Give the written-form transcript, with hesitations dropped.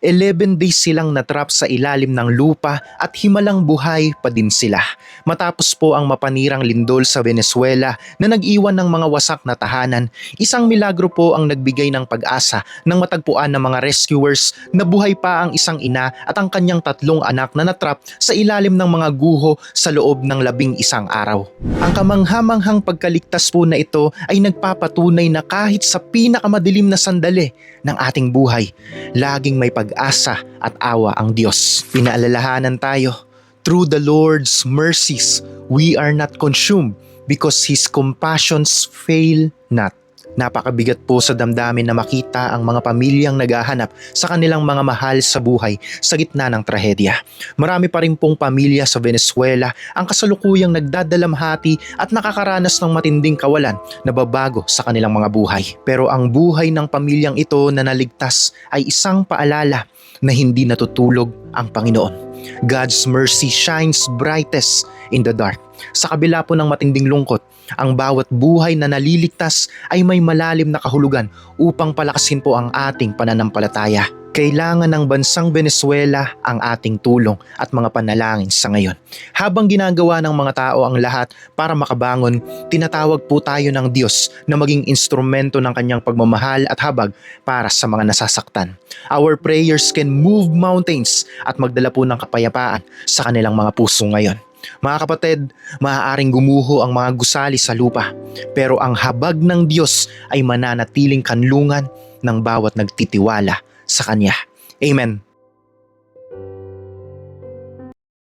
11 days silang natrap sa ilalim ng lupa at himalang buhay pa din sila. Matapos po ang mapanirang lindol sa Venezuela na nag-iwan ng mga wasak na tahanan, isang milagro po ang nagbigay ng pag-asa ng matagpuan ng mga rescuers na buhay pa ang isang ina at ang kanyang 3 anak na natrap sa ilalim ng mga guho sa loob ng 11 araw. Ang kamanghamanghang pagkaligtas po na ito ay nagpapatunay na kahit sa pinakamadilim na sandali ng ating buhay, laging may pag-asa at awa ang Diyos. Pinaalalahanan tayo, through the Lord's mercies, we are not consumed because His compassions fail not. Napakabigat po sa damdamin na makita ang mga pamilyang naghahanap sa kanilang mga mahal sa buhay sa gitna ng trahedya. Marami pa rin pong pamilya sa Venezuela ang kasalukuyang nagdadalamhati at nakakaranas ng matinding kawalan na babago sa kanilang mga buhay. Pero ang buhay ng pamilyang ito na naligtas ay isang paalala na hindi natutulog ang Panginoon. God's mercy shines brightest in the dark. Sa kabila po ng matinding lungkot, ang bawat buhay na naliligtas ay may malalim na kahulugan upang palakasin po ang ating pananampalataya. Kailangan ng bansang Venezuela ang ating tulong at mga panalangin sa ngayon. Habang ginagawa ng mga tao ang lahat para makabangon, tinatawag po tayo ng Diyos na maging instrumento ng kanyang pagmamahal at habag para sa mga nasasaktan. Our prayers can move mountains at magdala po ng kapayapaan sa kanilang mga puso ngayon. Mga kapatid, maaaring gumuho ang mga gusali sa lupa, pero ang habag ng Diyos ay mananatiling kanlungan ng bawat nagtitiwala sa Kanya. Amen.